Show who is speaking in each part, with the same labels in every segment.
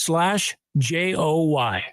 Speaker 1: /JOY.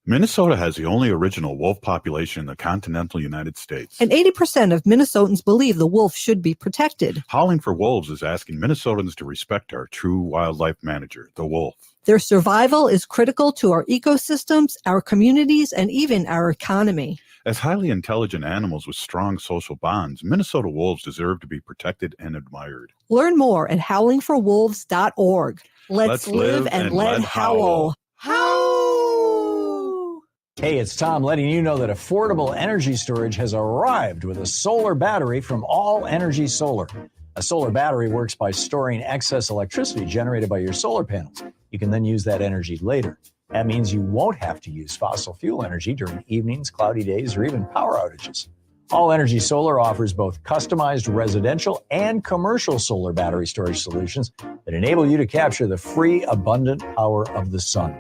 Speaker 2: Minnesota has the only original wolf population in the continental United States.
Speaker 3: And 80% of Minnesotans believe the wolf should be protected.
Speaker 2: Howling for Wolves is asking Minnesotans to respect our true wildlife manager, the wolf.
Speaker 3: Their survival is critical to our ecosystems, our communities, and even our economy.
Speaker 2: As highly intelligent animals with strong social bonds, Minnesota wolves deserve to be protected and admired.
Speaker 3: Learn more at howlingforwolves.org. Let's live and let howl. Howl!
Speaker 4: Hey, it's Tom letting you know that affordable energy storage has arrived with a solar battery from All Energy Solar. A solar battery works by storing excess electricity generated by your solar panels. You can then use that energy later. That means you won't have to use fossil fuel energy during evenings, cloudy days, or even power outages. All Energy Solar offers both customized residential and commercial solar battery storage solutions that enable you to capture the free, abundant power of the sun.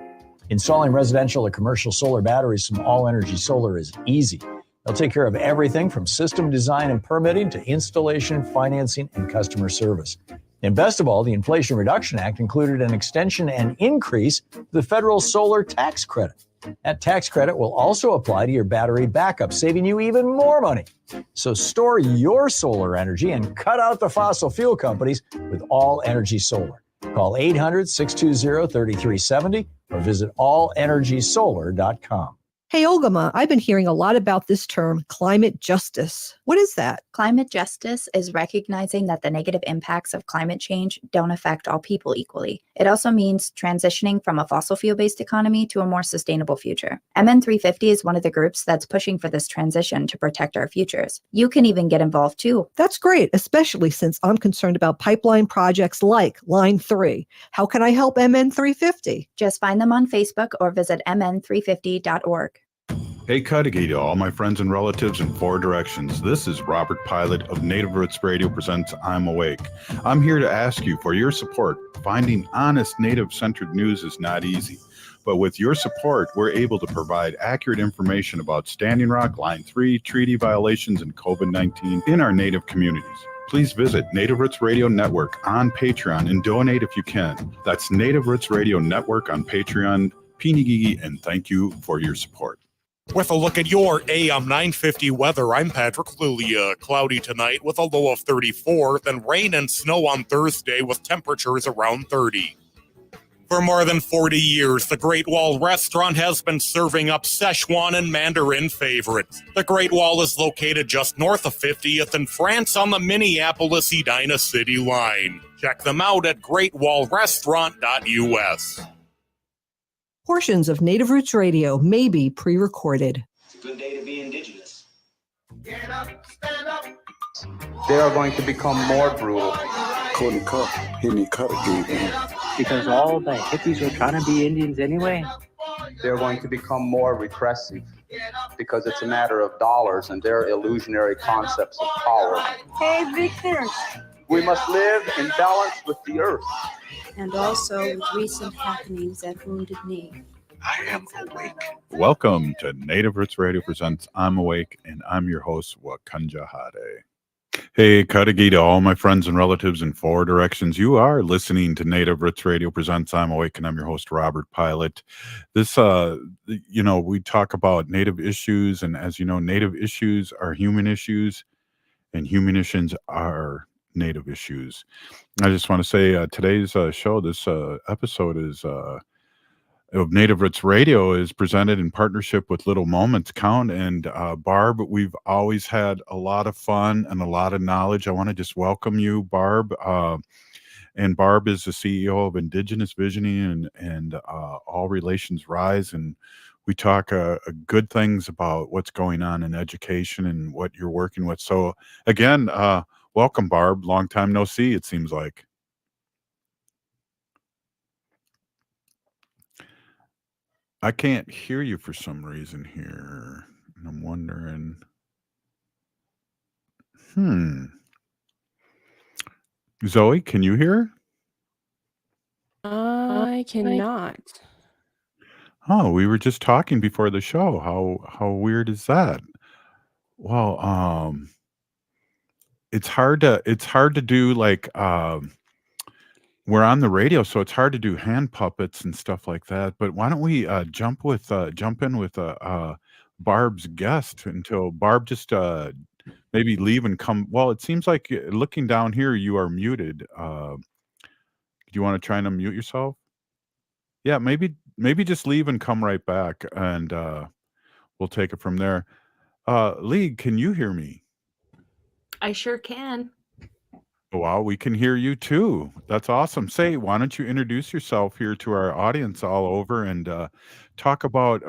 Speaker 4: Installing residential or commercial solar batteries from All Energy Solar is easy. They'll take care of everything from system design and permitting to installation, financing, and customer service. And best of all, the Inflation Reduction Act included an extension and increase to the federal solar tax credit. That tax credit will also apply to your battery backup, saving you even more money. So store your solar energy and cut out the fossil fuel companies with All Energy Solar. Call 800-620-3370 or visit allenergysolar.com.
Speaker 3: Hey, Olgama, I've been hearing a lot about this term, climate justice. What is that?
Speaker 5: Climate justice is recognizing that the negative impacts of climate change don't affect all people equally. It also means transitioning from a fossil fuel-based economy to a more sustainable future. MN350 is one of the groups that's pushing for this transition to protect our futures. You can even get involved too.
Speaker 3: That's great, especially since I'm concerned about pipeline projects like Line 3. How can I help MN350?
Speaker 5: Just find them on Facebook or visit mn350.org.
Speaker 2: Hey, Kootenai to all my friends and relatives in four directions. This is Robert Pilot of Native Roots Radio presents I'm Awake. I'm here to ask you for your support. Finding honest Native-centered news is not easy. But with your support, we're able to provide accurate information about Standing Rock, Line 3, treaty violations, and COVID-19 in our Native communities. Please visit Native Roots Radio Network on Patreon and donate if you can. That's Native Roots Radio Network on Patreon. Pinigigi, and thank you for your support.
Speaker 6: With a look at your AM 950 weather, I'm Patrick Lulia. Cloudy tonight with a low of 34, then rain and snow on Thursday with temperatures around 30. For more than 40 years, the Great Wall Restaurant has been serving up Szechuan and Mandarin favorites. The Great Wall is located just north of 50th in France on the Minneapolis-Edina City line. Check them out at greatwallrestaurant.us.
Speaker 3: Portions of Native Roots Radio may be pre-recorded.
Speaker 7: It's a good day to be indigenous.
Speaker 8: Get up, stand up.
Speaker 7: They are going to become more brutal.
Speaker 9: Couldn't cut, any cut again.
Speaker 10: Because all the hippies were trying to be Indians anyway.
Speaker 7: They're going to become more repressive because it's a matter of dollars and their illusionary concepts of power.
Speaker 11: Hey, Victor.
Speaker 7: We must live in balance with the earth.
Speaker 11: And also with recent happenings at Wounded Knee.
Speaker 9: I am awake.
Speaker 2: Welcome to Native Roots Radio presents I'm Awake, and I'm your host, Wakanja Hade. Hey, Kootenai to all my friends and relatives in four directions. You are listening to Native Roots Radio presents I'm Awake, and I'm your host, Robert Pilot. This, we talk about Native issues, and as you know, Native issues are human issues, and human issues are Native issues. I just want to say today's show, this episode is of Native Roots Radio is presented in partnership with Little Moments Count. And Barb, we've always had a lot of fun and a lot of knowledge. I want to just welcome you, Barb. And Barb is the CEO of Indigenous Visioning and All Relations Rise. And we talk good things about what's going on in education and what you're working with. So again, welcome, Barb. Long time no see, it seems like. I can't hear you for some reason here. And I'm wondering. Zoe, can you hear?
Speaker 12: I cannot.
Speaker 2: Oh, we were just talking before the show. How weird is that? Well, it's hard to do like we're on the radio, so it's hard to do hand puppets and stuff like that. But why don't we jump in with Barb's guest until Barb just maybe leave and come. Well, it seems like looking down here, you are muted. Do you want to try and unmute yourself? Yeah, maybe just leave and come right back, and we'll take it from there. Leigh, can you hear me?
Speaker 1: I sure can.
Speaker 2: Wow, we can hear you too. That's awesome. Say, why don't you introduce yourself here to our audience all over and talk about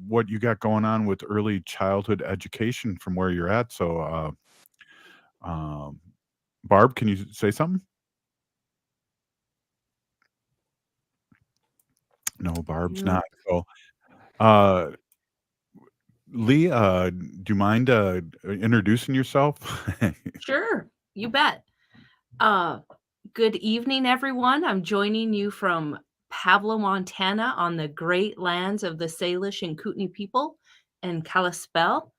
Speaker 2: what you got going on with early childhood education from where you're at. So, Barb, can you say something? No, Barb's
Speaker 1: No.
Speaker 2: not. So, Leigh, do you mind introducing yourself?
Speaker 1: Sure, you bet. Good evening, everyone. I'm joining you from Pablo, Montana, on the great lands of the Salish and Kootenai people and Kalispel.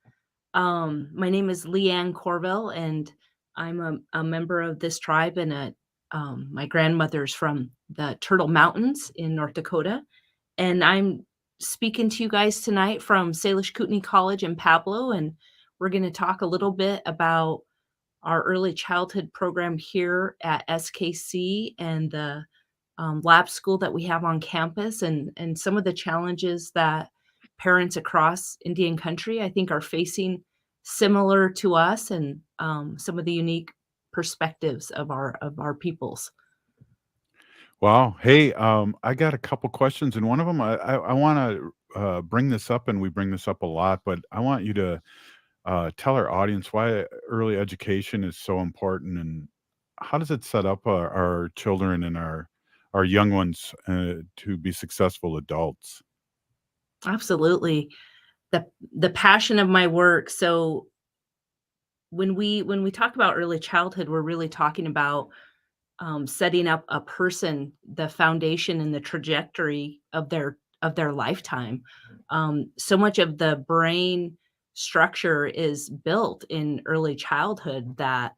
Speaker 1: My name is Leigh Ann Courville, and I'm a member of this tribe, and my grandmother's from the Turtle Mountains in North Dakota. And I'm speaking to you guys tonight from Salish Kootenai College in Pablo, and we're going to talk a little bit about our early childhood program here at SKC and the lab school that we have on campus, and some of the challenges that parents across Indian country, I think, are facing similar to us, and some of the unique perspectives of our peoples.
Speaker 2: Wow. Hey, I got a couple questions, and one of them I want to bring this up, and we bring this up a lot, but I want you to tell our audience why early education is so important, and how does it set up our children and our young ones to be successful adults?
Speaker 1: Absolutely. The passion of my work. So when we talk about early childhood, we're really talking about setting up a person, the foundation and the trajectory of their lifetime. So much of the brain structure is built in early childhood that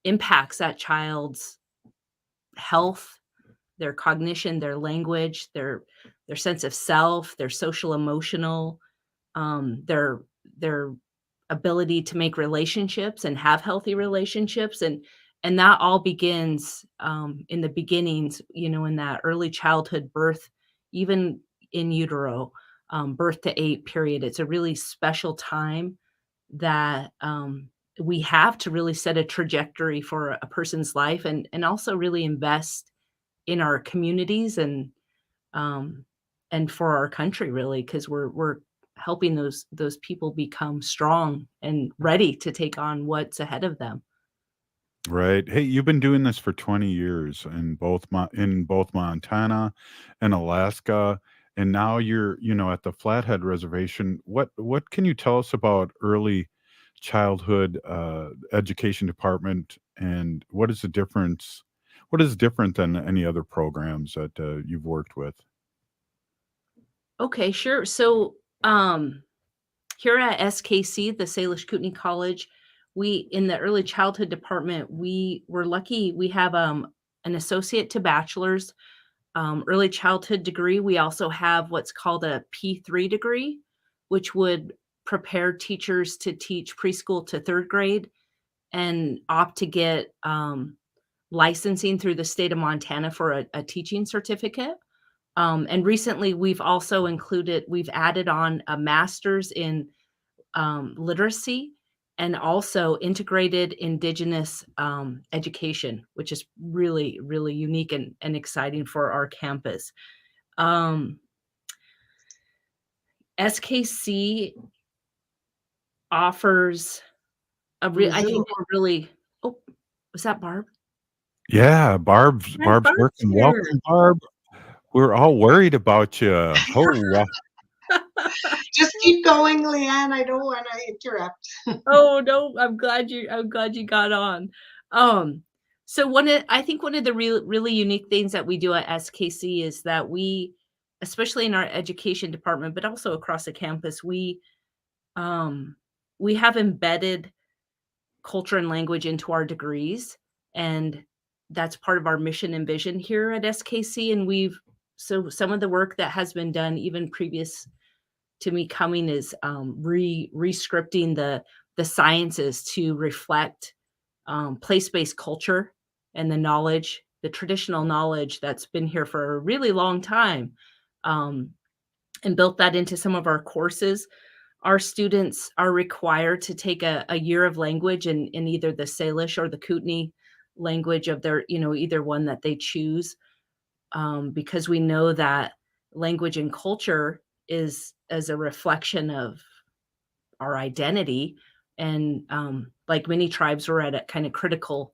Speaker 1: impacts that child's health, their cognition, their language, their sense of self, their social emotional, their ability to make relationships and have healthy relationships, and that all begins in the beginnings, in that early childhood birth, even in utero, birth to 8 period. It's a really special time that we have to really set a trajectory for a person's life, and also really invest in our communities and for our country, really, because we're helping those people become strong and ready to take on what's ahead of them.
Speaker 2: Right. Hey, you've been doing this for 20 years in both Montana and Alaska, and now you're, at the Flathead Reservation. What can you tell us about early childhood education department, and what is the difference? What is different than any other programs that you've worked with?
Speaker 1: Okay, sure. So here at SKC, the Salish Kootenai College, we in the early childhood department, we're lucky we have an associate to bachelor's early childhood degree. We also have what's called a P3 degree, which would prepare teachers to teach preschool to 3rd grade and opt to get licensing through the state of Montana for a teaching certificate. And recently, we've added on a master's in literacy and also integrated Indigenous education, which is really, really unique and exciting for our campus. SKC offers I think we're really. Oh, was that Barb?
Speaker 2: Yeah, Barb's
Speaker 1: Barb's
Speaker 2: working.
Speaker 1: here.
Speaker 2: Welcome, Barb. We're all worried about you. Oh, wow.
Speaker 11: Just keep going, Leigh Ann. I don't want to interrupt.
Speaker 1: Oh no, I'm glad you got on. So I think one of the really unique things that we do at SKC is that we, especially in our education department, but also across the campus, we have embedded culture and language into our degrees, and that's part of our mission and vision here at SKC. And so some of the work that has been done even previous to me coming is re-scripting the sciences to reflect place-based culture and the traditional knowledge that's been here for a really long time, and built that into some of our courses. Our students are required to take a year of language in either the Salish or the Kootenai language of their, either one that they choose, because we know that language and culture is as a reflection of our identity. And like many tribes, we're at a kind of critical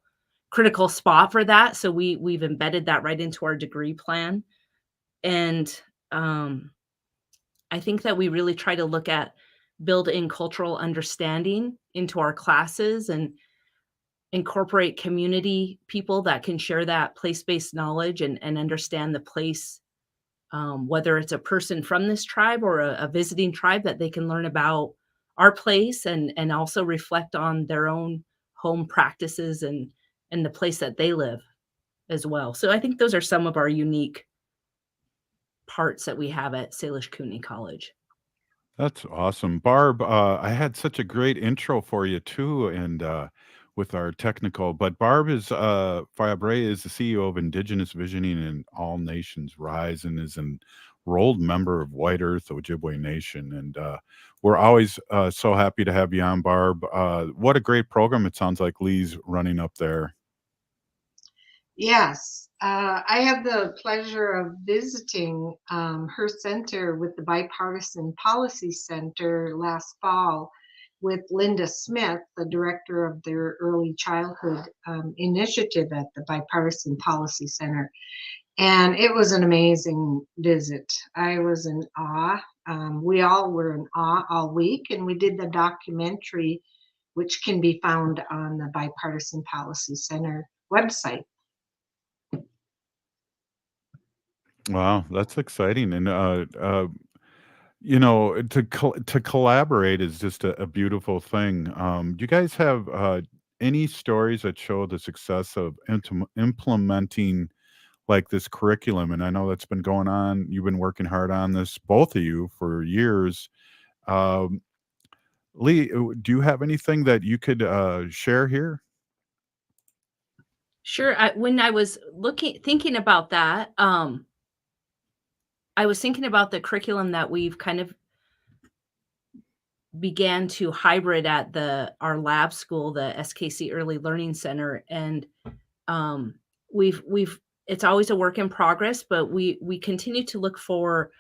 Speaker 1: spot for that. So we've embedded that right into our degree plan. And I think that we really try to build in cultural understanding into our classes and incorporate community people that can share that place-based knowledge and understand the place, whether it's a person from this tribe or a visiting tribe, that they can learn about our place and also reflect on their own home practices and the place that they live as well. So I think those are some of our unique parts that we have at Salish Kootenai College.
Speaker 2: That's awesome. Barb, I had such a great intro for you too, and with our technical, but Barb Fabre is the CEO of Indigenous Visioning and All Nations Rise and is an enrolled member of White Earth Ojibwe Nation. And we're always so happy to have you on, Barb. What a great program it sounds like Leigh's running up there.
Speaker 11: Yes, I had the pleasure of visiting her center with the Bipartisan Policy Center last fall with Linda Smith, the director of their early childhood initiative at the Bipartisan Policy Center. And it was an amazing visit. I was in awe. We all were in awe all week, and we did the documentary, which can be found on the Bipartisan Policy Center website.
Speaker 2: Wow, that's exciting. And to collaborate is just a beautiful thing. Do you guys have any stories that show the success of implementing like this curriculum? And I know that's been going on. You've been working hard on this, both of you, for years. Leigh, do you have anything that you could share here?
Speaker 1: Sure. When I was thinking about that, I was thinking about the curriculum that we've kind of began to hybrid at our lab school, the SKC Early Learning Center. And it's always a work in progress, but we continue to look for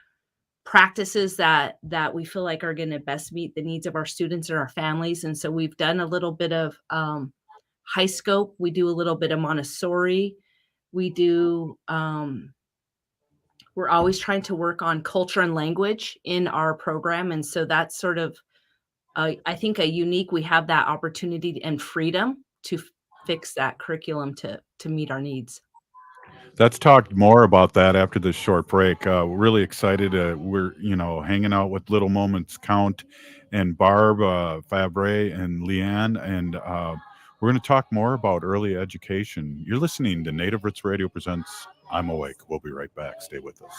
Speaker 1: practices that we feel like are going to best meet the needs of our students and our families. And so we've done a little bit of high scope. We do a little bit of Montessori. We do, we're always trying to work on culture and language in our program. And so that's sort of, I think, we have that opportunity and freedom to fix that curriculum to meet our needs.
Speaker 2: Let's talk more about that after this short break. We're really excited. We're, hanging out with Little Moments Count and Barb Fabre and Leigh Ann, and we're going to talk more about early education. You're listening to Native Roots Radio presents I'm Awake. We'll be right back. Stay with us.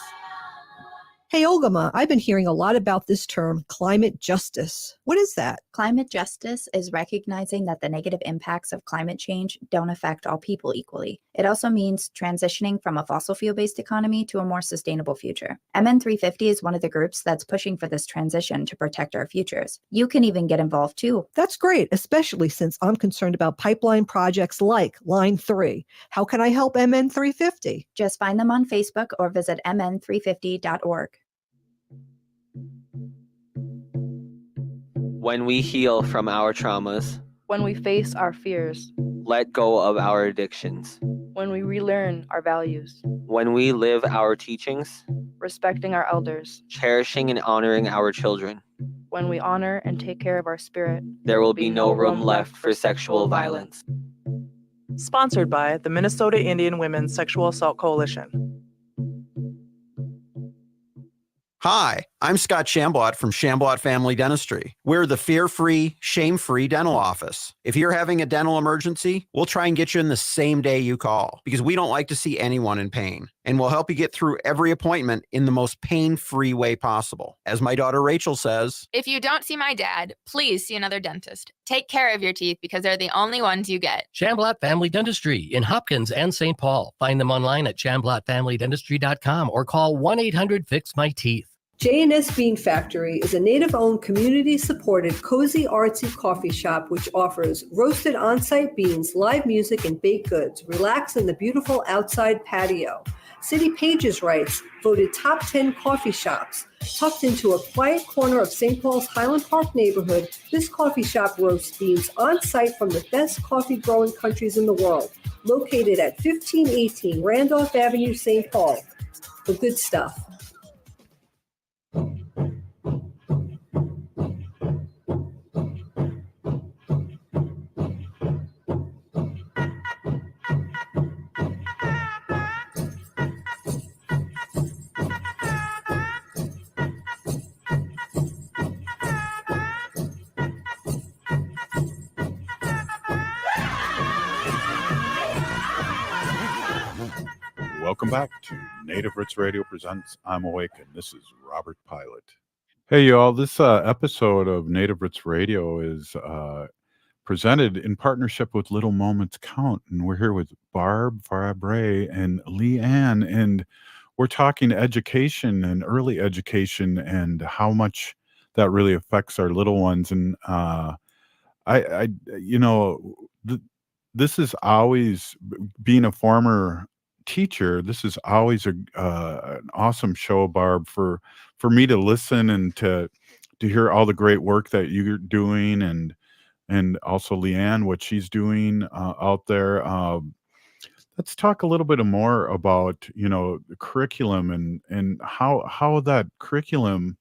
Speaker 3: Hey, Olgama, I've been hearing a lot about this term, climate justice. What is that?
Speaker 5: Climate justice is recognizing that the negative impacts of climate change don't affect all people equally. It also means transitioning from a fossil fuel-based economy to a more sustainable future. MN 350 is one of the groups that's pushing for this transition to protect our futures. You can even get involved too.
Speaker 3: That's great, especially since I'm concerned about pipeline projects like Line 3. How can I help MN 350?
Speaker 5: Just find them on Facebook or visit mn350.org.
Speaker 12: When we heal from our traumas,
Speaker 13: when we face our fears,
Speaker 12: let go of our addictions,
Speaker 13: when we relearn our values,
Speaker 12: when we live our teachings,
Speaker 13: respecting our elders,
Speaker 12: cherishing and honoring our children,
Speaker 13: when we honor and take care of our spirit,
Speaker 12: there will be no room left for sexual violence.
Speaker 14: Sponsored by the Minnesota Indian Women's Sexual Assault Coalition.
Speaker 15: Hi, I'm Scott Shambot from Shambot Family Dentistry. We're the fear-free, shame-free dental office. If you're having a dental emergency, we'll try and get you in the same day you call because we don't like to see anyone in pain. And we'll help you get through every appointment in the most pain-free way possible. As my daughter Rachel says,
Speaker 16: if you don't see my dad, please see another dentist. Take care of your teeth because they're the only ones you get.
Speaker 17: Shamblat Family Dentistry in Hopkins and St. Paul. Find them online at shamblatfamilydentistry.com or call 1-800-FIX-MY-TEETH.
Speaker 3: J&S Bean Factory is a native-owned, community-supported, cozy, artsy coffee shop which offers roasted on-site beans, live music, and baked goods. Relax in the beautiful outside patio. City Pages writes, voted top 10 coffee shops. Tucked into a quiet corner of St. Paul's Highland Park neighborhood, this coffee shop roasts beans on-site from the best coffee-growing countries in the world. Located at 1518 Randolph Avenue, St. Paul. The good stuff.
Speaker 2: Welcome back to Native Roots Radio Presents I'm Awake, and this is Robert Pilot. Hey, y'all, this episode of Native Roots Radio is presented in partnership with Little Moments Count, and we're here with Barb Fabre and Leigh Ann, and we're talking education and early education and how much that really affects our little ones. And this is always, being a former teacher, this is always an awesome show, Barb, for me to listen and to hear all the great work that you're doing, and also Leigh Ann, what she's doing out there. Let's talk a little bit more about the curriculum and how that curriculum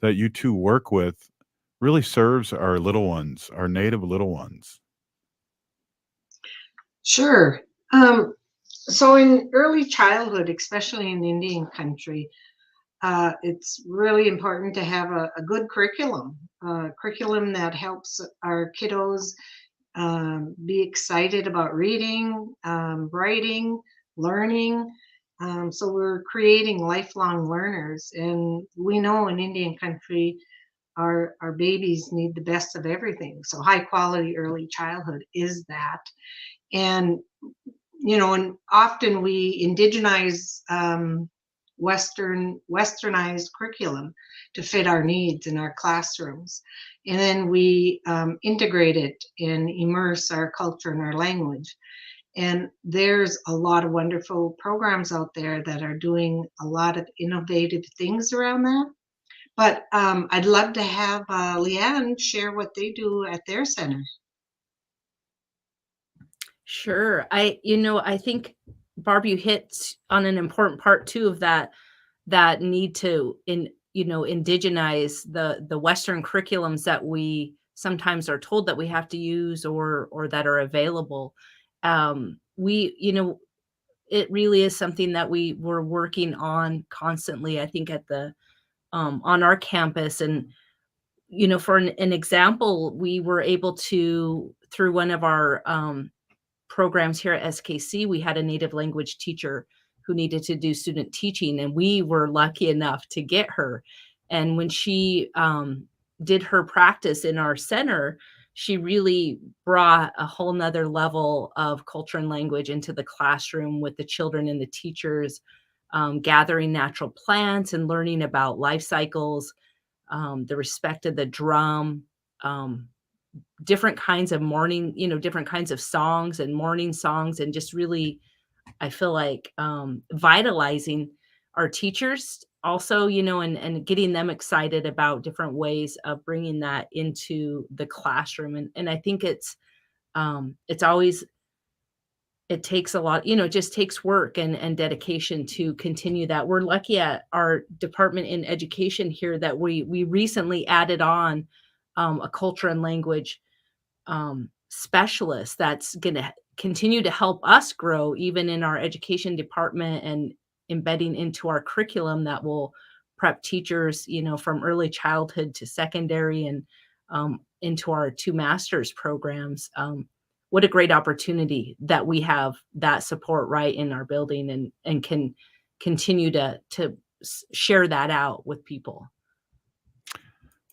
Speaker 2: that you two work with really serves our little ones, our native little ones.
Speaker 11: Sure. So in early childhood, especially in Indian country, it's really important to have a good curriculum, curriculum that helps our kiddos be excited about reading, writing, learning. So we're creating lifelong learners. And we know in Indian country, our babies need the best of everything. So high quality early childhood is that. And and often we indigenize westernized curriculum to fit our needs in our classrooms. And then we integrate it and immerse our culture and our language. And there's a lot of wonderful programs out there that are doing a lot of innovative things around that. But I'd love to have Leigh Ann share what they do at their center.
Speaker 1: Sure. I think, Barb, you hit on an important part too of that need to indigenize the Western curriculums that we sometimes are told that we have to use or that are available. It really is something that we're working on constantly, I think, at the on our campus. And for an example, we were able to, through one of our programs here at SKC, we had a native language teacher who needed to do student teaching, and we were lucky enough to get her. And when she did her practice in our center, she really brought a whole nother level of culture and language into the classroom with the children and the teachers, gathering natural plants and learning about life cycles, the respect of the drum, different kinds of different kinds of songs and morning songs, and just really, I feel like, vitalizing our teachers also, and getting them excited about different ways of bringing that into the classroom. And I think it's always, it takes a lot, it just takes work and dedication to continue that. We're lucky at our department in education here that we recently added on a culture and language specialist that's going to continue to help us grow even in our education department, and embedding into our curriculum that will prep teachers, from early childhood to secondary and into our 2 master's programs. What a great opportunity that we have that support right in our building and can continue to share that out with people.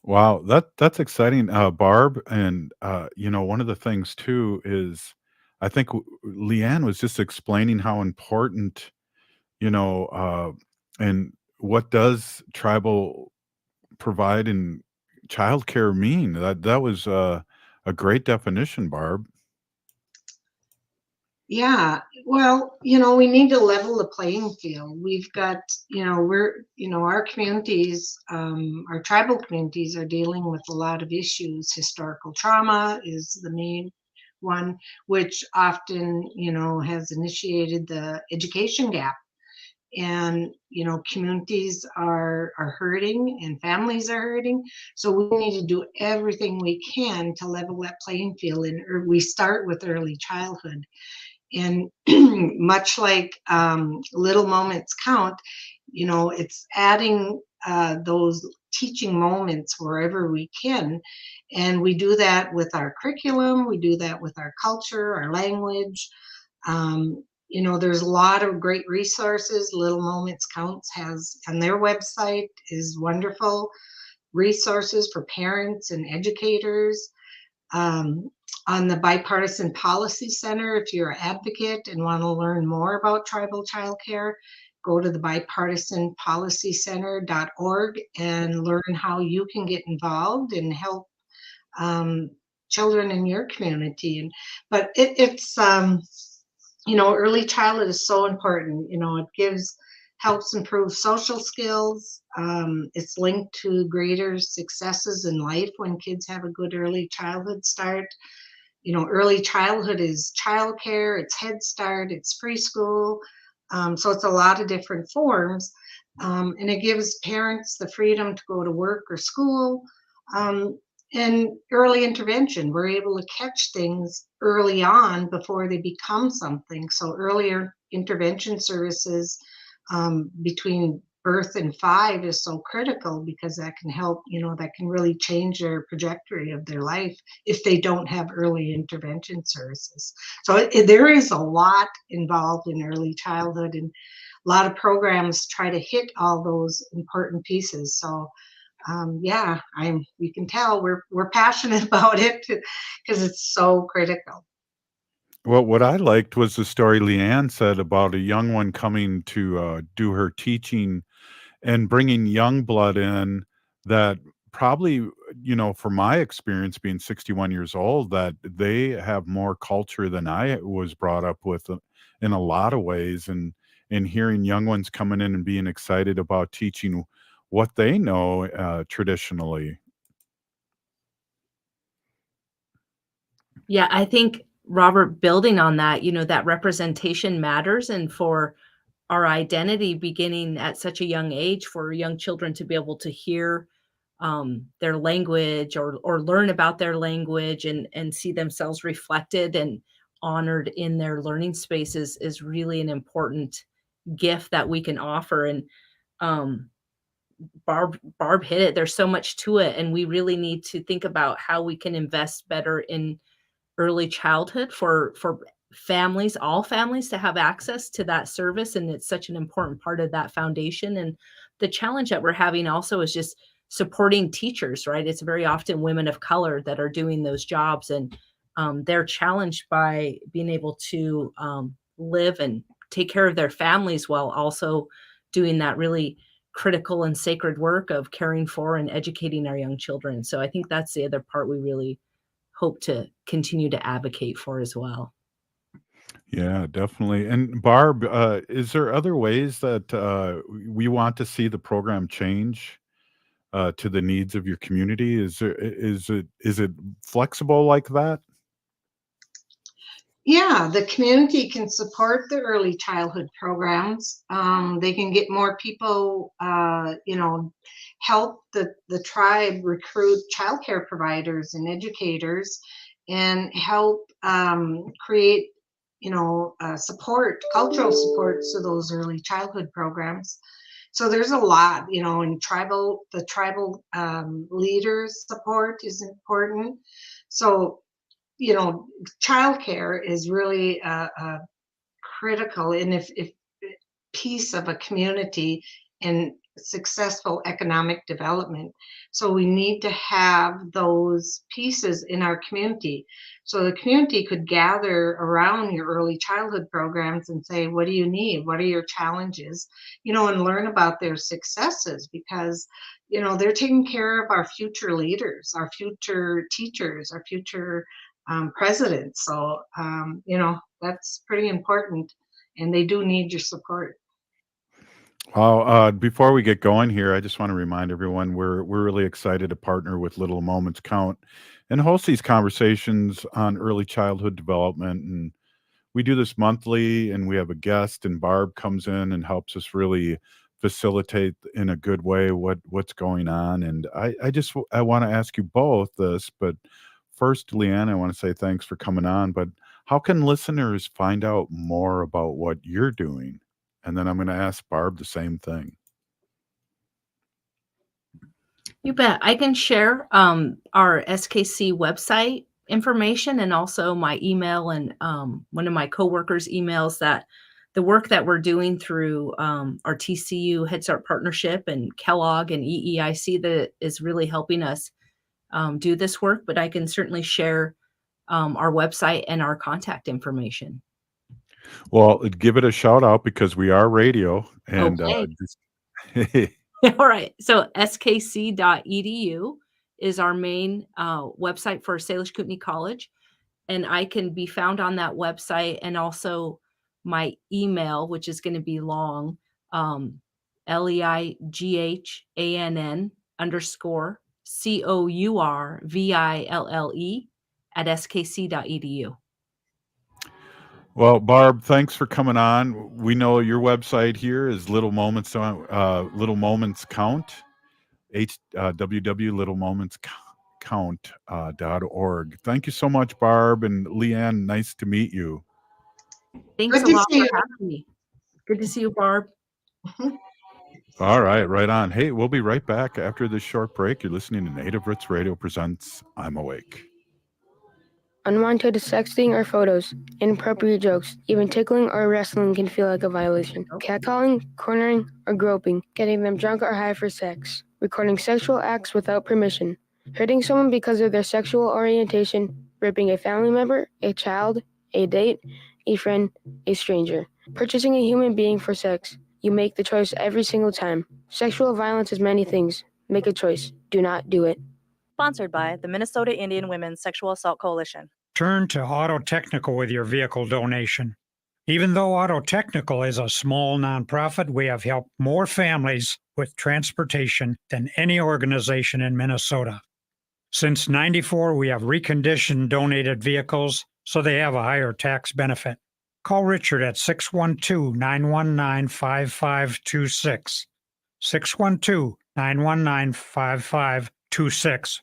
Speaker 2: Wow, that's exciting, Barb. And one of the things too is I think Leigh Ann was just explaining how important, and what does tribal provide in childcare mean. That was a great definition, Barb.
Speaker 11: Yeah, well, we need to level the playing field. We've got, our communities, our tribal communities are dealing with a lot of issues. Historical trauma is the main one, which often, has initiated the education gap. And, communities are hurting and families are hurting. So we need to do everything we can to level that playing field. And we start with early childhood. And much like little moments count, it's adding those teaching moments wherever we can. And we do that with our curriculum, we do that with our culture, our language. There's a lot of great resources. Little Moments Counts has on their website is wonderful resources for parents and educators. On the Bipartisan Policy Center, if you're an advocate and want to learn more about tribal childcare, go to the bipartisanpolicycenter.org and learn how you can get involved and help children in your community. But it's early childhood is so important. It helps improve social skills. It's linked to greater successes in life when kids have a good early childhood start. Early childhood is childcare, it's Head Start, it's preschool. So it's a lot of different forms. And it gives parents the freedom to go to work or school. And early intervention, we're able to catch things early on before they become something. So earlier intervention services between birth and 5 is so critical because that can help, that can really change their trajectory of their life if they don't have early intervention services. So there is a lot involved in early childhood, and a lot of programs try to hit all those important pieces. So you can tell we're passionate about it because it's so critical.
Speaker 2: Well, what I liked was the story Leigh Ann said about a young one coming to do her teaching and bringing young blood in that probably, from my experience being 61 years old, that they have more culture than I was brought up with in a lot of ways. And hearing young ones coming in and being excited about teaching what they know traditionally.
Speaker 1: Yeah, I think, Robert, building on that, that representation matters. And for our identity beginning at such a young age, for young children to be able to hear their language or learn about their language and see themselves reflected and honored in their learning spaces is really an important gift that we can offer. And Barb hit it. There's so much to it, and we really need to think about how we can invest better in early childhood for families, all families, to have access to that service. And it's such an important part of that foundation. And the challenge that we're having also is just supporting teachers, right? It's very often women of color that are doing those jobs, and they're challenged by being able to live and take care of their families while also doing that really critical and sacred work of caring for and educating our young children. So I think that's the other part we really hope to continue to advocate for as well.
Speaker 2: Yeah, definitely. And Barb, is there other ways that we want to see the program change to the needs of your community? Is it flexible like that?
Speaker 11: Yeah, the community can support the early childhood programs. They can get more people, help the tribe recruit childcare providers and educators, and help create, support, cultural support to those early childhood programs. So there's a lot, and the tribal leaders support is important. So, childcare is really critical, and if piece of a community and successful economic development. So we need to have those pieces in our community. So the community could gather around your early childhood programs and say, what do you need? What are your challenges? And learn about their successes, because, they're taking care of our future leaders, our future teachers, our future presidents. So, that's pretty important, and they do need your support.
Speaker 2: Well, before we get going here, I just want to remind everyone we're really excited to partner with Little Moments Count and host these conversations on early childhood development. And we do this monthly, and we have a guest, and Barb comes in and helps us really facilitate in a good way what's going on. And I want to ask you both this, but first, Leigh Ann, I want to say thanks for coming on. But how can listeners find out more about what you're doing? And then I'm going to ask Barb the same thing.
Speaker 1: You bet. I can share our SKC website information and also my email and one of my coworkers' emails, that the work that we're doing through our TCU Head Start Partnership and Kellogg and EEIC that is really helping us do this work. But I can certainly share our website and our contact information.
Speaker 2: Well, give it a shout out because we are radio. And
Speaker 1: okay. All right. So skc.edu is our main website for Salish Kootenai College. And I can be found on that website, and also my email, which is going to be long, LEIGHANN_COURVILLE @skc.edu.
Speaker 2: Well, Barb, thanks for coming on. We know your website here is Little Moments Count, www.littlemomentscount.org. Thank you so much, Barb, and Leigh Ann. Nice to meet you.
Speaker 1: Thanks a lot for having me. Good to see you, Barb.
Speaker 2: All right, right on. Hey, we'll be right back after this short break. You're listening to Native Roots Radio presents I'm Awake.
Speaker 18: Unwanted sexting or photos, inappropriate jokes, even tickling or wrestling can feel like a violation. Catcalling, cornering, or groping, getting them drunk or high for sex, recording sexual acts without permission, hurting someone because of their sexual orientation, raping a family member, a child, a date, a friend, a stranger, purchasing a human being for sex. You make the choice every single time. Sexual violence is many things. Make a choice. Do not do it.
Speaker 14: Sponsored by the Minnesota Indian Women's Sexual Assault Coalition.
Speaker 19: Turn to Auto Technical with your vehicle donation. Even though Auto Technical is a small nonprofit, we have helped more families with transportation than any organization in Minnesota. Since '94, we have reconditioned donated vehicles so they have a higher tax benefit. Call Richard at 612-919-5526, 612-919-5526,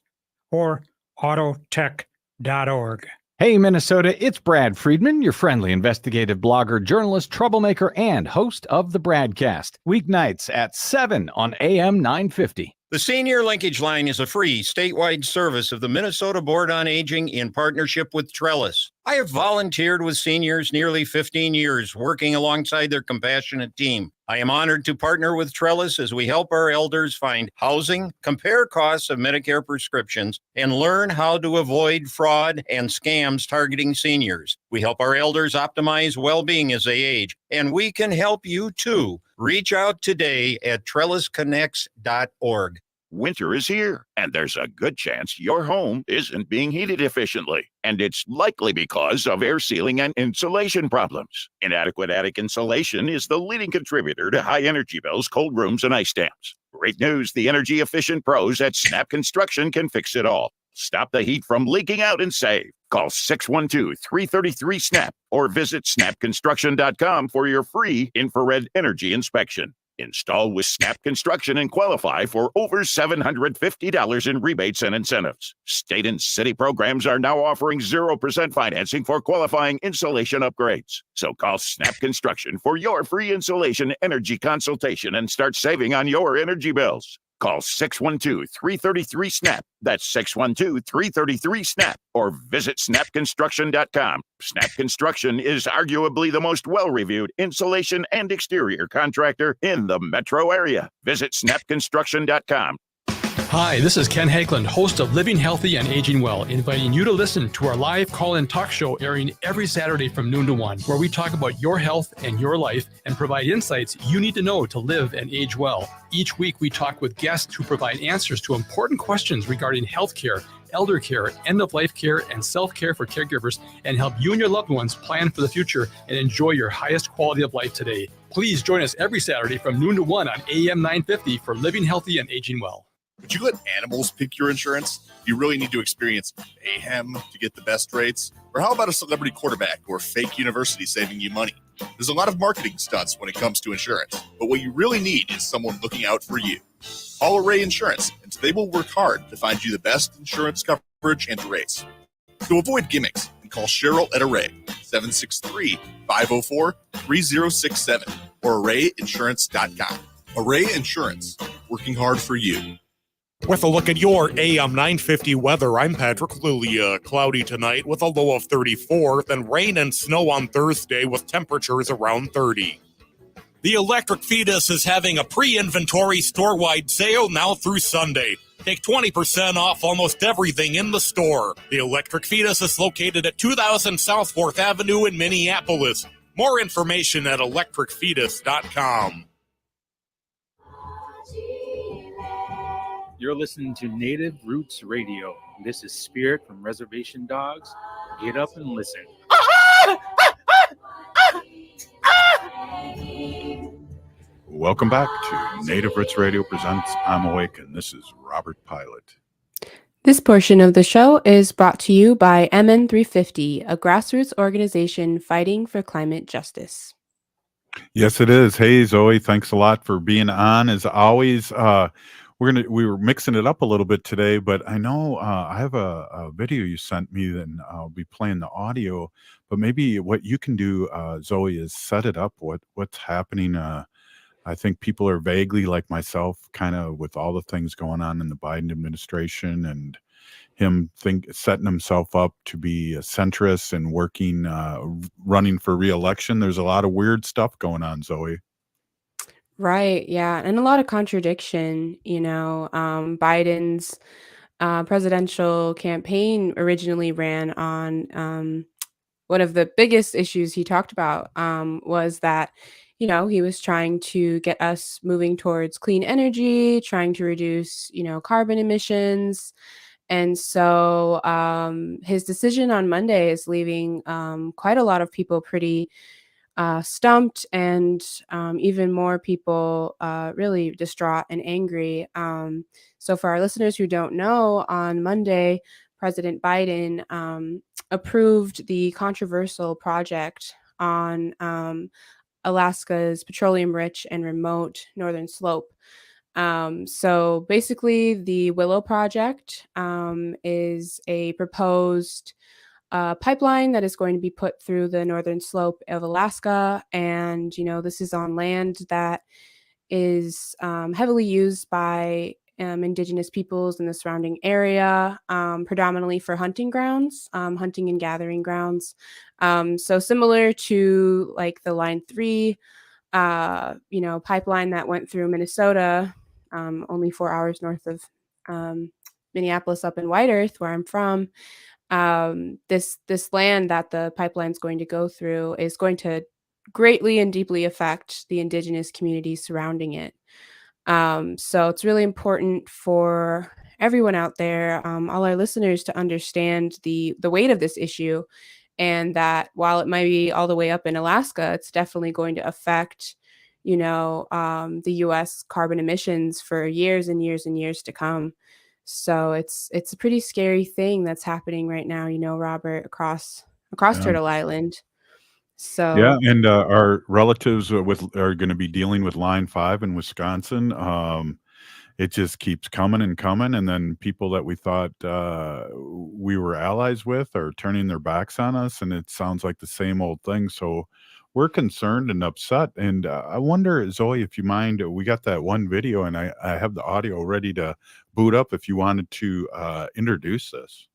Speaker 19: or autotech.org.
Speaker 20: Hey, Minnesota, it's Brad Friedman, your friendly investigative blogger, journalist, troublemaker, and host of the Bradcast. Weeknights at 7 on AM 950.
Speaker 21: The Senior Linkage Line is a free statewide service of the Minnesota Board on Aging in partnership with Trellis. I have volunteered with seniors nearly 15 years, working alongside their compassionate team. I am honored to partner with Trellis as we help our elders find housing, compare costs of Medicare prescriptions, and learn how to avoid fraud and scams targeting seniors. We help our elders optimize well-being as they age, and we can help you too. Reach out today at trellisconnects.org.
Speaker 22: Winter is here, and there's a good chance your home isn't being heated efficiently. And it's likely because of air sealing and insulation problems. Inadequate attic insulation is the leading contributor to high energy bills, cold rooms, and ice dams. Great news, the energy-efficient pros at Snap Construction can fix it all. Stop the heat from leaking out and save. Call 612-333-SNAP or visit snapconstruction.com for your free infrared energy inspection. Install with Snap Construction and qualify for over $750 in rebates and incentives. State and city programs are now offering 0% financing for qualifying insulation upgrades. So call Snap Construction for your free insulation energy consultation and start saving on your energy bills. Call 612-333-SNAP. That's 612-333-SNAP. Or visit snapconstruction.com. Snap Construction is arguably the most well-reviewed insulation and exterior contractor in the metro area. Visit snapconstruction.com.
Speaker 4: Hi, this is Ken Hageland, host of Living Healthy and Aging Well, inviting you to listen to our live call-in talk show airing every Saturday from noon to 1, where we talk about your health and your life and provide insights you need to know to live and age well. Each week, we talk with guests who provide answers to important questions regarding healthcare, elder care, end-of-life care, and self-care for caregivers, and help you and your loved ones plan for the future and enjoy your highest quality of life today. Please join us every Saturday from noon to 1 on AM 950 for Living Healthy and Aging Well.
Speaker 6: Would you let animals pick your insurance? Do you really need to experience mayhem to get the best rates? Or how about a celebrity quarterback or fake university saving you money? There's a lot of marketing stunts when it comes to insurance, but what you really need is someone looking out for you. Call Array Insurance, and they will work hard to find you the best insurance coverage and rates. To avoid gimmicks, call Cheryl at Array, 763-504-3067, or arrayinsurance.com. Array Insurance, working hard for you.
Speaker 23: With a look at your AM 950 weather, I'm Patrick Lulia. Cloudy tonight with a low of 34, then rain and snow on Thursday with temperatures around 30. The Electric Fetus is having a pre-inventory store-wide sale now through Sunday. Take 20% off almost everything in the store. The Electric Fetus is located at 2000 South 4th Avenue in Minneapolis. More information at electricfetus.com.
Speaker 24: You're listening to Native Roots Radio. This is Spirit from Reservation Dogs. Get up and listen.
Speaker 2: Welcome back to Native Roots Radio presents I'm Awake, and this is Robert Pilot.
Speaker 25: This portion of the show is brought to you by MN350, a grassroots organization fighting for climate justice.
Speaker 2: Yes, it is. Hey, Zoe, thanks a lot for being on. As always, we were mixing it up a little bit today, but I know I have a video you sent me, and I'll be playing the audio. But maybe what you can do, Zoe, is set it up. What's happening? I think people are vaguely like myself, kind of with all the things going on in the Biden administration and him setting himself up to be a centrist and working, running for re-election. There's a lot of weird stuff going on, Zoe.
Speaker 25: Right, yeah, and a lot of contradiction. Biden's presidential campaign originally ran on one of the biggest issues he talked about was that, he was trying to get us moving towards clean energy, trying to reduce, carbon emissions. And so his decision on Monday is leaving quite a lot of people pretty stumped, and even more people really distraught and angry. So for our listeners who don't know, on Monday, President Biden approved the controversial project on Alaska's petroleum-rich and remote northern slope. So basically, the Willow Project is a proposed pipeline that is going to be put through the northern slope of Alaska. And, this is on land that is heavily used by indigenous peoples in the surrounding area, predominantly for hunting grounds, hunting and gathering grounds. So similar to like the Line 3, pipeline that went through Minnesota, only 4 hours north of Minneapolis up in White Earth, where I'm from. This land that the pipeline is going to go through is going to greatly and deeply affect the indigenous communities surrounding it. So it's really important for everyone out there, all our listeners, to understand the weight of this issue, and that while it might be all the way up in Alaska, it's definitely going to affect, the U.S. carbon emissions for years and years and years to come. So it's a pretty scary thing that's happening right now, Robert, across Turtle Island.
Speaker 2: Yeah,
Speaker 25: So
Speaker 2: and our relatives are going to be dealing with Line 5 in Wisconsin. It just keeps coming and coming, and then people that we thought we were allies with are turning their backs on us, and it sounds like the same old thing. So we're concerned and upset. And I wonder, Zoe, if you mind, we got that one video, and I have the audio ready to boot up if you wanted to introduce this.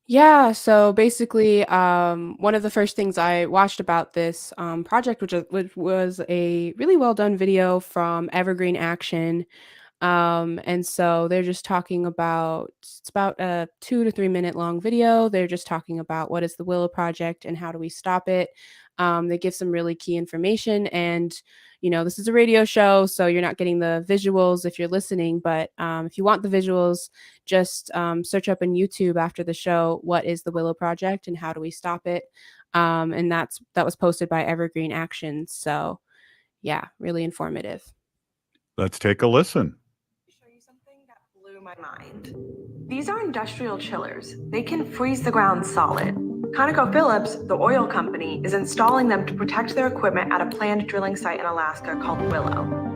Speaker 25: yeah, so basically, one of the first things I watched about this project, which was a really well done video from Evergreen Action. And so they're just talking about it's about a 2 to 3 minute long video. They're just talking about what is the Willow Project and how do we stop it. They give some really key information, and this is a radio show, so you're not getting the visuals if you're listening. But if you want the visuals, just search up on YouTube after the show, what is the Willow Project and how do we stop it? And that was posted by Evergreen Action. So yeah, really informative.
Speaker 2: Let's take a listen.
Speaker 5: Blew my mind. These are industrial chillers. They can freeze the ground solid. ConocoPhillips, the oil company, is installing them to protect their equipment at a planned drilling site in Alaska called Willow.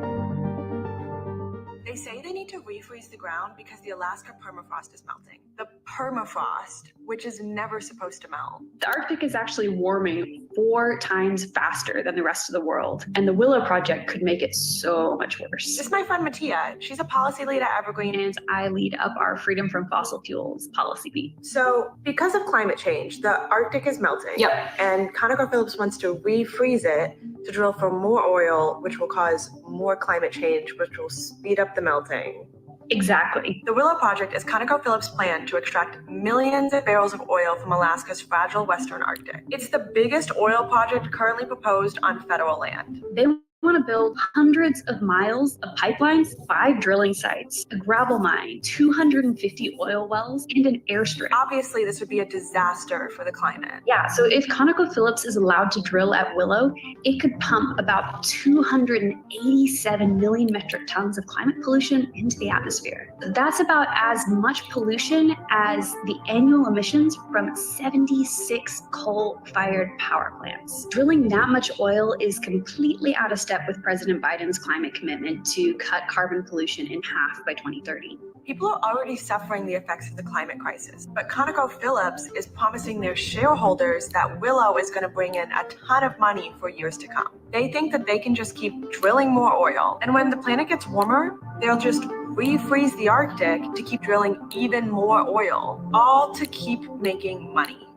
Speaker 5: They say they need to refreeze the ground because the Alaska permafrost is melting. The permafrost, which is never supposed to melt.
Speaker 7: The Arctic is actually warming 4 times faster than the rest of the world, and the Willow Project could make it so much worse.
Speaker 5: This is my friend Mattia. She's a policy lead at Evergreen.
Speaker 7: And I lead up our Freedom from Fossil Fuels policy beat.
Speaker 5: So, because of climate change, the Arctic is melting.
Speaker 7: Yep.
Speaker 5: And ConocoPhillips wants to refreeze it to drill for more oil, which will cause more climate change, which will speed up the melting.
Speaker 7: Exactly.
Speaker 5: The Willow Project is ConocoPhillips' plan to extract millions of barrels of oil from Alaska's fragile western Arctic. It's the biggest oil project currently proposed on federal land.
Speaker 7: They want to build hundreds of miles of pipelines, 5 drilling sites, a gravel mine, 250 oil wells, and an airstrip.
Speaker 5: Obviously, this would be a disaster for the climate.
Speaker 7: Yeah, so if ConocoPhillips is allowed to drill at Willow, it could pump about 287 million metric tons of climate pollution into the atmosphere. That's about as much pollution as the annual emissions from 76 coal-fired power plants. Drilling that much oil is completely out of step with President Biden's climate commitment to cut carbon pollution in half by 2030.
Speaker 5: People are already suffering the effects of the climate crisis, but ConocoPhillips is promising their shareholders that Willow is going to bring in a ton of money for years to come. They think that they can just keep drilling more oil, and when the planet gets warmer, they'll just refreeze the Arctic to keep drilling even more oil, all to keep making money.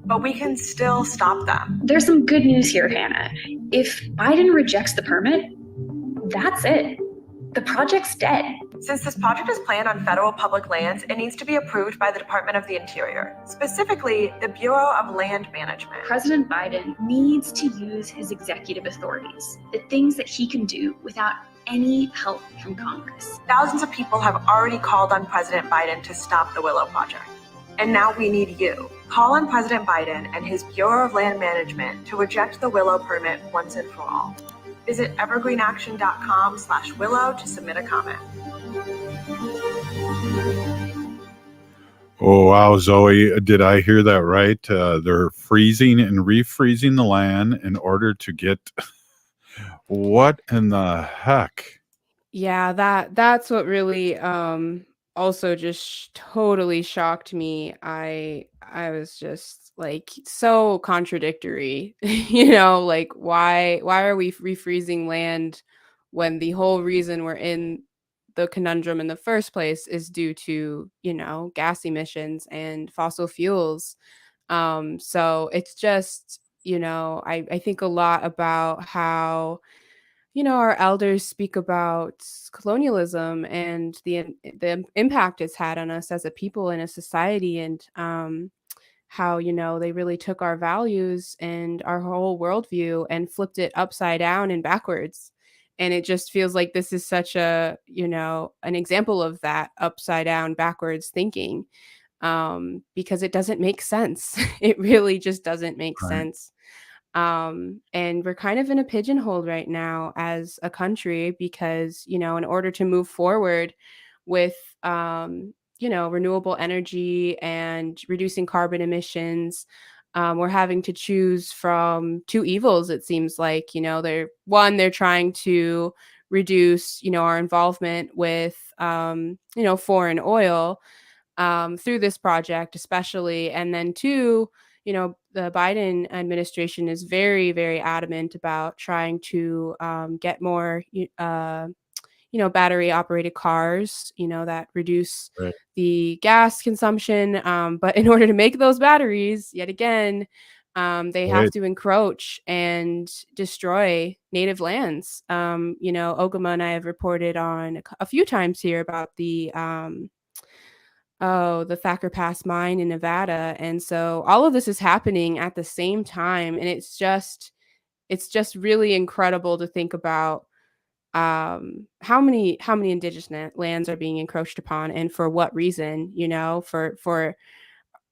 Speaker 5: But we can still stop them.
Speaker 7: There's some good news here, Hannah. If Biden rejects the permit, that's it. The project's dead.
Speaker 5: Since this project is planned on federal public lands, it needs to be approved by the Department of the Interior, specifically the Bureau of Land Management.
Speaker 7: President Biden needs to use his executive authorities, the things that he can do without any help from Congress.
Speaker 5: Thousands of people have already called on President Biden to stop the Willow Project. And now we need you. Call on President Biden and his Bureau of Land Management to reject the Willow permit once and for all. Visit evergreenaction.com/willow to submit a comment.
Speaker 2: Oh, wow, Zoe, did I hear that right? They're freezing and refreezing the land in order to get what in the heck?
Speaker 25: Yeah, that's what really also just totally shocked me. I was just like so contradictory. Like why are we refreezing land when the whole reason we're in the conundrum in the first place is due to, gas emissions and fossil fuels. So it's just, I think a lot about how our elders speak about colonialism and the impact it's had on us as a people and a society, and how they really took our values and our whole worldview and flipped it upside down and backwards. And it just feels like this is such a an example of that upside down backwards thinking, because it doesn't make sense. It really just doesn't make sense. And we're kind of in a pigeonhole right now as a country because, in order to move forward with, renewable energy and reducing carbon emissions, we're having to choose from two evils, it seems like. They're trying to reduce, our involvement with, foreign oil through this project, especially. And then two, the Biden administration is very, very adamant about trying to get more, battery operated cars, that reduce
Speaker 2: Right.
Speaker 25: the gas consumption. But in order to make those batteries, yet again, they have
Speaker 2: Right.
Speaker 25: to encroach and destroy native lands. Ogama and I have reported on a few times here about the Thacker Pass mine in Nevada. And so all of this is happening at the same time. And it's just really incredible to think about how many indigenous lands are being encroached upon, and for what reason.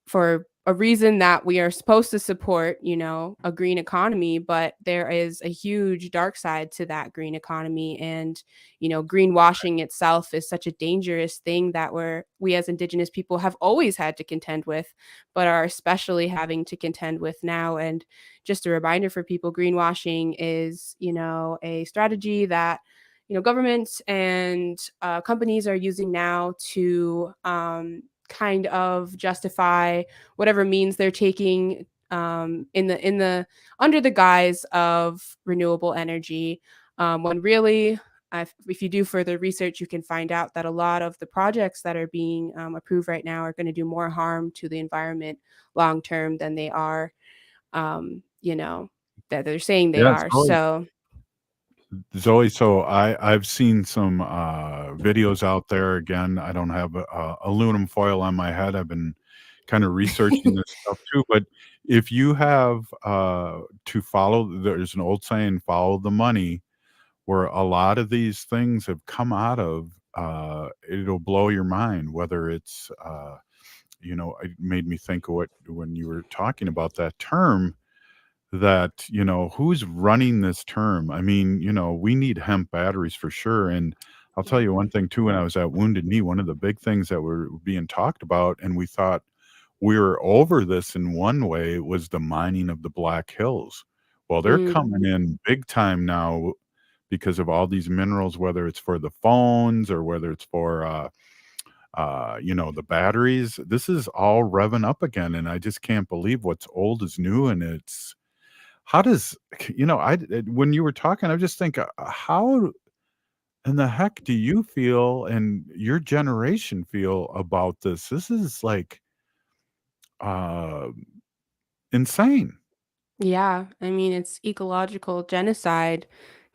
Speaker 25: For a reason that we are supposed to support, a green economy, but there is a huge dark side to that green economy. And, greenwashing itself is such a dangerous thing that we as indigenous people have always had to contend with, but are especially having to contend with now. And just a reminder for people, greenwashing is, a strategy that, governments and companies are using now to kind of justify whatever means they're taking in the under the guise of renewable energy, when really, if you do further research, you can find out that a lot of the projects that are being approved right now are going to do more harm to the environment long term than they are, that they're saying they
Speaker 2: Yeah,
Speaker 25: are. So
Speaker 2: Zoe, so I've seen some videos out there. Again, I don't have aluminum foil on my head. I've been kind of researching this stuff too. But if you have to follow, there's an old saying, follow the money, where a lot of these things have come out of. It'll blow your mind. Whether it's, it made me think of what when you were talking about that term, that who's running this term. I mean, we need hemp batteries for sure. And I'll tell you one thing too, when I was at Wounded Knee, one of the big things that were being talked about, and we thought we were over this in one way, was the mining of the Black Hills. Well, they're coming in big time now because of all these minerals, whether it's for the phones or whether it's for the batteries. This is all revving up again, and I just can't believe what's old is new. And it's, how does, when you were talking, I just think, how in the heck do you feel and your generation feel about this? This is like uh insane.
Speaker 25: yeah, I mean, it's ecological genocide,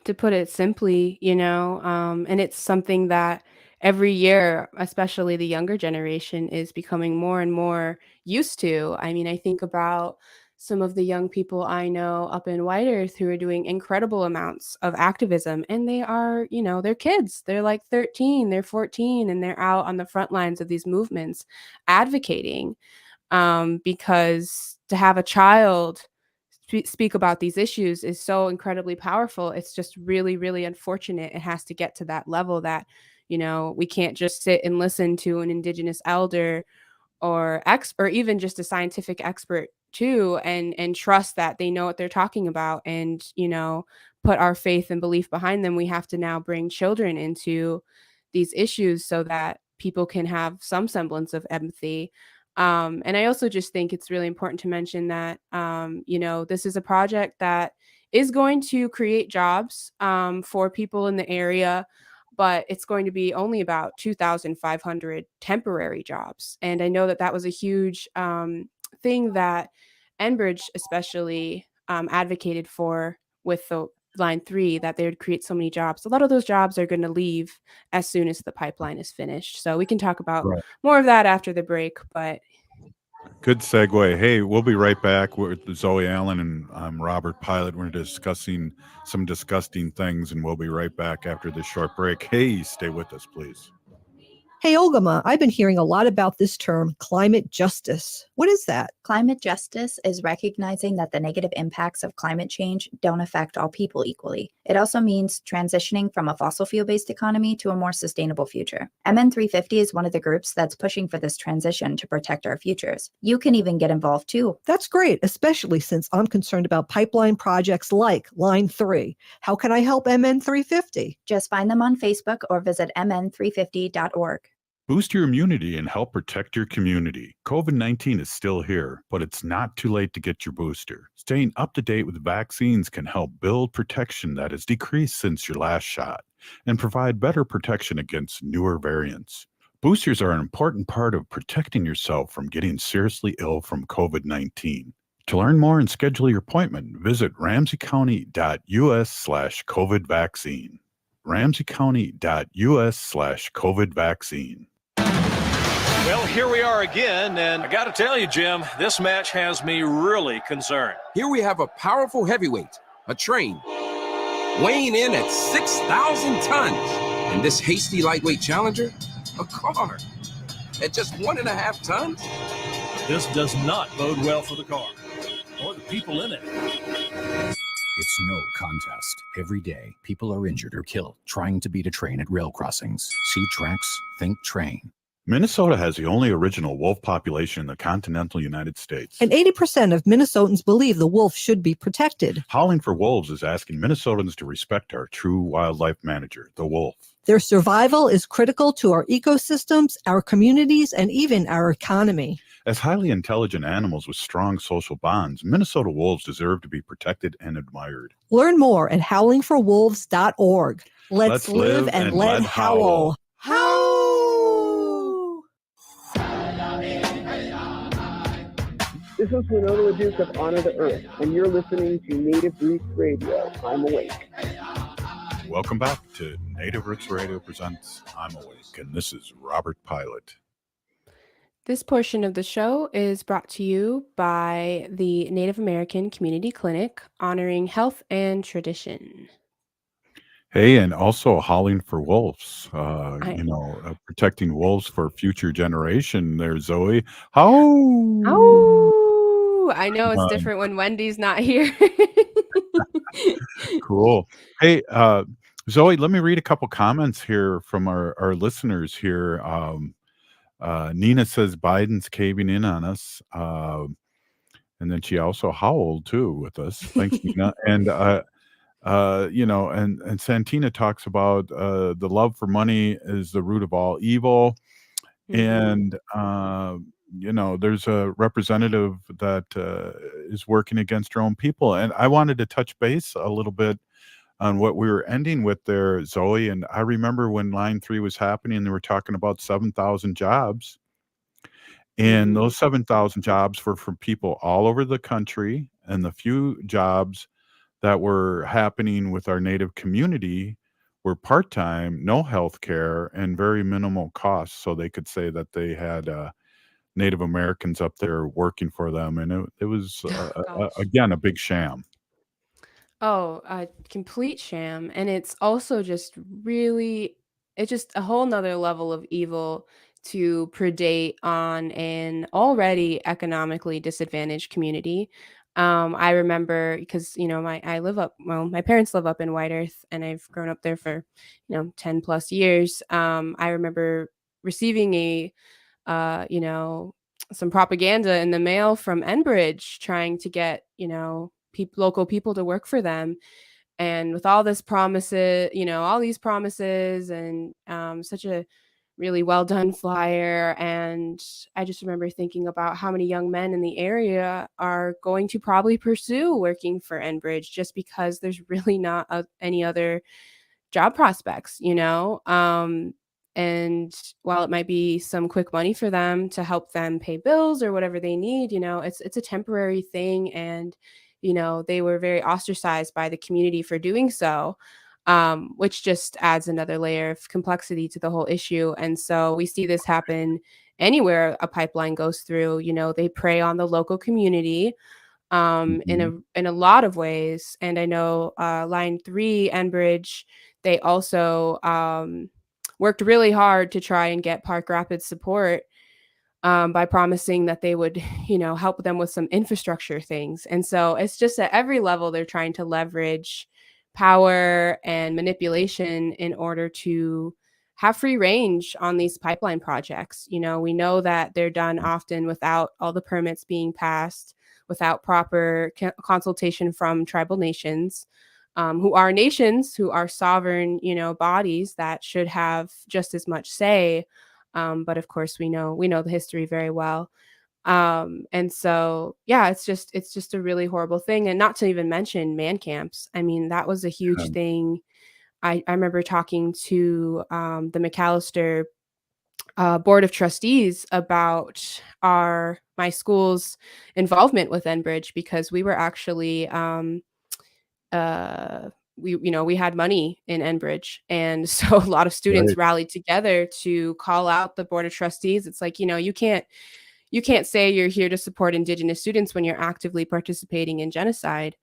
Speaker 25: to put it simply, and it's something that every year, especially the younger generation, is becoming more and more used to. I mean, I think about some of the young people I know up in White Earth who are doing incredible amounts of activism, and they are, they're kids. They're like 13, they're 14, and they're out on the front lines of these movements advocating, because to have a child speak about these issues is so incredibly powerful. It's just really, really unfortunate it has to get to that level that, we can't just sit and listen to an indigenous elder or even just a scientific expert too, and trust that they know what they're talking about, and, put our faith and belief behind them. We have to now bring children into these issues so that people can have some semblance of empathy. And I also just think it's really important to mention that, this is a project that is going to create jobs for people in the area, but it's going to be only about 2,500 temporary jobs. And I know that that was a huge thing that Enbridge especially advocated for with the Line 3, that they would create so many jobs. A lot of those jobs are going to leave as soon as the pipeline is finished. So we can talk about
Speaker 2: Right.
Speaker 25: more of that after the break, but
Speaker 2: Good segue. Hey, we'll be right back with Zoe Allen and I'm Robert Pilot. We're discussing some disgusting things, and we'll be right back after this short break. Hey, stay with us, please.
Speaker 3: Hey, Olgama, I've been hearing a lot about this term, climate justice. What is that?
Speaker 8: Climate justice is recognizing that the negative impacts of climate change don't affect all people equally. It also means transitioning from a fossil fuel-based economy to a more sustainable future. MN350 is one of the groups that's pushing for this transition to protect our futures. You can even get involved too.
Speaker 3: That's great, especially since I'm concerned about pipeline projects like Line 3. How can I help MN350?
Speaker 8: Just find them on Facebook or visit mn350.org.
Speaker 2: Boost your immunity and help protect your community. COVID-19 is still here, but it's not too late to get your booster. Staying up to date with vaccines can help build protection that has decreased since your last shot and provide better protection against newer variants. Boosters are an important part of protecting yourself from getting seriously ill from COVID-19. To learn more and schedule your appointment, visit ramseycounty.us/COVID vaccine. ramseycounty.us/COVID vaccine.
Speaker 9: Well, here we are again, and I got to tell you, Jim, this match has me really concerned.
Speaker 10: Here we have a powerful heavyweight, a train, weighing in at 6,000 tons. And this hasty lightweight challenger, a car at just 1.5 tons.
Speaker 9: This does not bode well for the car or the people in it.
Speaker 12: It's no contest. Every day, people are injured or killed trying to beat a train at rail crossings. See tracks, think train.
Speaker 2: Minnesota has the only original wolf population in the continental United States.
Speaker 3: And 80% of Minnesotans believe the wolf should be protected.
Speaker 2: Howling for Wolves is asking Minnesotans to respect our true wildlife manager, the wolf.
Speaker 3: Their survival is critical to our ecosystems, our communities, and even our economy.
Speaker 2: As highly intelligent animals with strong social bonds, Minnesota wolves deserve to be protected and admired.
Speaker 3: Learn more at howlingforwolves.org. Let's live and let howl. Howl!
Speaker 13: This is Winona LaDuke of Honor the Earth, and you're listening to Native Roots Radio. I'm Awake.
Speaker 2: Welcome back to Native Roots Radio presents I'm Awake, and this is Robert Pilot.
Speaker 25: This portion of the show is brought to you by the Native American Community Clinic, honoring health and tradition.
Speaker 2: Hey, and also Howling for Wolves, protecting wolves for future generation there, Zoe.
Speaker 25: Oh, I know it's different when Wendy's not here.
Speaker 2: Cool. Hey, Zoe, let me read a couple comments here from our listeners here. Nina says Biden's caving in on us. And then she also howled too with us. Thanks, Nina. And and Santina talks about the love for money is the root of all evil. And there's a representative that is working against her own people. And I wanted to touch base a little bit on what we were ending with there, Zoe. And I remember when Line 3 was happening, they were talking about 7,000 jobs. And those 7,000 jobs were for people all over the country. And the few jobs that were happening with our Native community were part-time, no health care, and very minimal costs. So they could say that they had Native Americans up there working for them. And it was, again, a big sham.
Speaker 25: Oh, a complete sham. And it's also just really, it's just a whole nother level of evil to predate on an already economically disadvantaged community. I remember because, my parents live up in White Earth and I've grown up there for, 10 plus years. I remember receiving some propaganda in the mail from Enbridge trying to get, local people to work for them. And with all this promises, all these promises and such a really well done flyer. And I just remember thinking about how many young men in the area are going to probably pursue working for Enbridge just because there's really not any other job prospects, and while it might be some quick money for them to help them pay bills or whatever they need, it's a temporary thing. And, they were very ostracized by the community for doing so. Which just adds another layer of complexity to the whole issue. And so we see this happen anywhere a pipeline goes through. They prey on the local community in a lot of ways. And I know Line 3, Enbridge, they also worked really hard to try and get Park Rapids support by promising that they would, help them with some infrastructure things. And so it's just at every level they're trying to leverage power and manipulation in order to have free range on these pipeline projects. We know that they're done often without all the permits being passed, without proper consultation from tribal nations, who are nations, who are sovereign, bodies that should have just as much say. But of course, we know the history very well. And so, yeah, it's just a really horrible thing. And not to even mention man camps. I mean, that was a huge thing. I remember talking to the McAllister board of trustees about my school's involvement with Enbridge, because we were actually we had money in Enbridge, and so a lot of students
Speaker 2: Right.
Speaker 25: rallied together to call out the board of trustees. It's like, you can't say you're here to support Indigenous students when you're actively participating in genocide.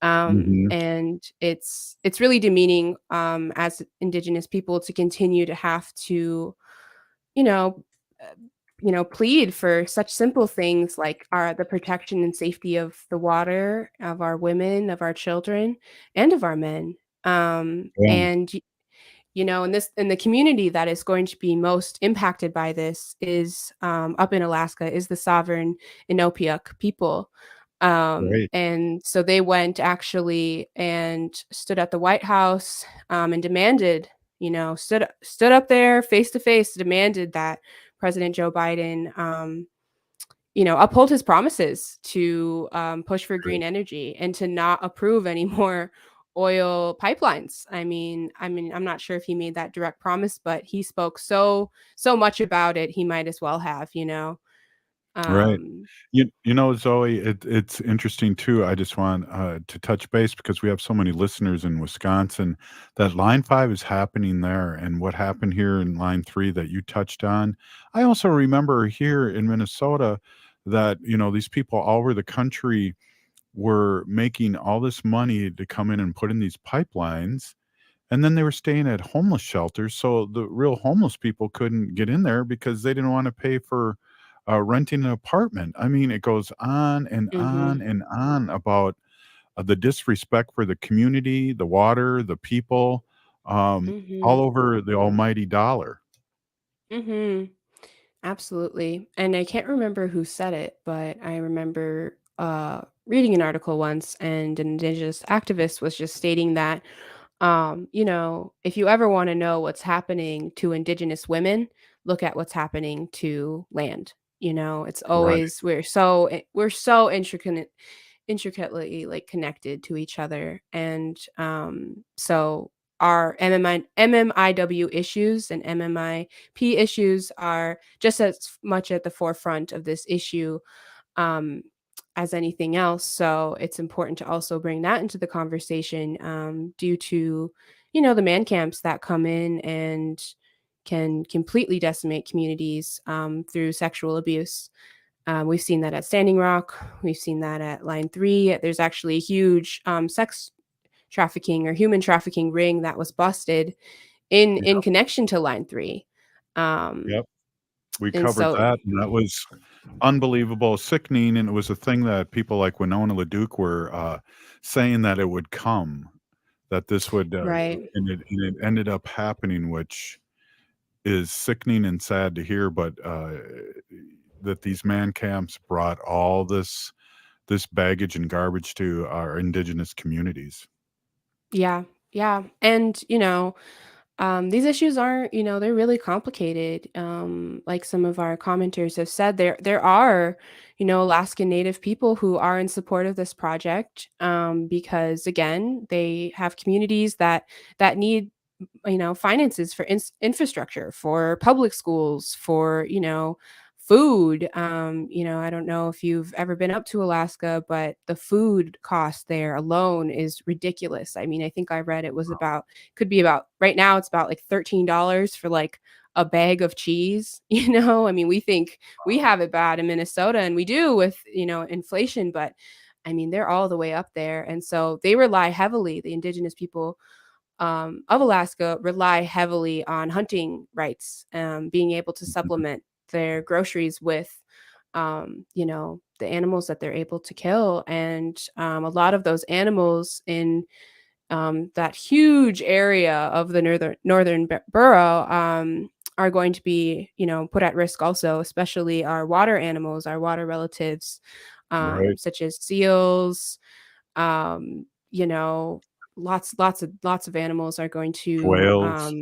Speaker 2: Mhm.
Speaker 25: And it's really demeaning as Indigenous people to continue to have to, you know, uh, plead for such simple things like the protection and safety of the water, of our women, of our children, and of our men.
Speaker 2: Yeah.
Speaker 25: In the community that is going to be most impacted by this is up in Alaska, is the sovereign Inupiaq people.
Speaker 2: Right.
Speaker 25: And so they went actually and stood at the White House and demanded, stood up there face to face, demanded that President Joe Biden, uphold his promises to push for green energy and to not approve any more oil pipelines. I'm not sure if he made that direct promise, but he spoke so much about it. He might as well have.
Speaker 2: Right.
Speaker 25: Um,
Speaker 2: Zoe, it's interesting too. I just want to touch base because we have so many listeners in Wisconsin that Line 5 is happening there. And what happened here in Line 3 that you touched on. I also remember here in Minnesota that, these people all over the country were making all this money to come in and put in these pipelines. And then they were staying at homeless shelters. So the real homeless people couldn't get in there because they didn't want to pay for renting an apartment. I mean, it goes on and on
Speaker 25: mhm,
Speaker 2: and on about the disrespect for the community, the water, the people, all
Speaker 25: mhm,
Speaker 2: over the almighty dollar.
Speaker 25: mhm. Absolutely. And I can't remember who said it, but I remember reading an article once, and an Indigenous activist was just stating that, if you ever want to know what's happening to Indigenous women, look at what's happening to land. It's
Speaker 2: Right.
Speaker 25: always we're so intricately like connected to each other. And so our MMIW issues and MMIP issues are just as much at the forefront of this issue um, as anything else. So it's important to also bring that into the conversation, due to, the man camps that come in and can completely decimate communities through sexual abuse. We've seen that at Standing Rock. We've seen that at Line 3. There's actually a huge sex trafficking or human trafficking ring that was busted in
Speaker 2: Yep.
Speaker 25: connection to Line 3. Um,
Speaker 2: Yep. We
Speaker 25: and
Speaker 2: covered
Speaker 25: so,
Speaker 2: that, and that was unbelievable, sickening, and it was a thing that people like Winona LaDuke were saying that it would come, that this would,
Speaker 25: right.
Speaker 2: and it ended up happening, which is sickening and sad to hear. But that these man camps brought all this baggage and garbage to our indigenous communities.
Speaker 25: Yeah. Yeah. And, these issues aren't, they're really complicated. Like some of our commenters have said, there are, Alaskan Native people who are in support of this project, because again, they have communities that need, finances for infrastructure, for public schools, for, food. I don't know if you've ever been up to Alaska, but the food cost there alone is ridiculous. I mean, I think I read it was could be about right now, it's about like $13 for like a bag of cheese. I mean, we think we have it bad in Minnesota, and we do with, inflation, but I mean, they're all the way up there. And so they rely heavily, the Indigenous people of Alaska rely heavily on hunting rights, being able to supplement their groceries with, the animals that they're able to kill. And a lot of those animals in that huge area of the northern borough are going to be, put at risk also, especially our water animals, our water relatives,
Speaker 2: Right.
Speaker 25: such as seals. um, you know, lots of animals are going to,
Speaker 2: Whales.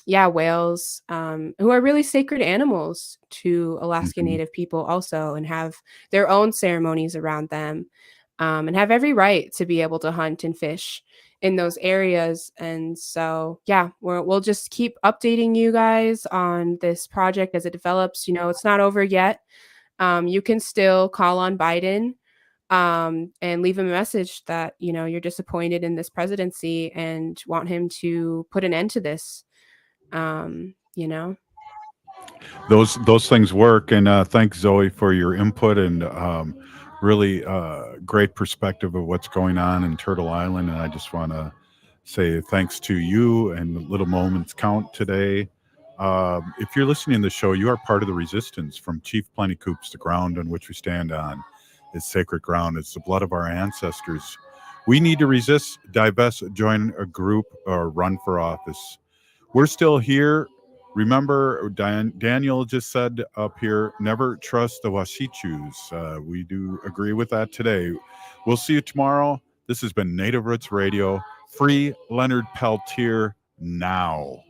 Speaker 25: yeah, whales, who are really sacred animals to Alaska
Speaker 2: Mhm.
Speaker 25: Native people also, and have their own ceremonies around them, and have every right to be able to hunt and fish in those areas. And so, yeah, we'll just keep updating you guys on this project as it develops. It's not over yet. You can still call on Biden, and leave him a message that you're disappointed in this presidency and want him to put an end to this. You know.
Speaker 2: Those things work, and thanks Zoe for your input and really great perspective of what's going on in Turtle Island. And I just want to say thanks to you, and little moments count today. If you're listening to the show, you are part of the resistance. From Chief Plenty Coops, the ground on which we stand on is sacred ground. It's the blood of our ancestors. We need to resist, divest, join a group, or run for office. We're still here. Remember, Daniel just said up here, never trust the Washichus. We do agree with that today. We'll see you tomorrow. This has been Native Roots Radio. Free Leonard Peltier now.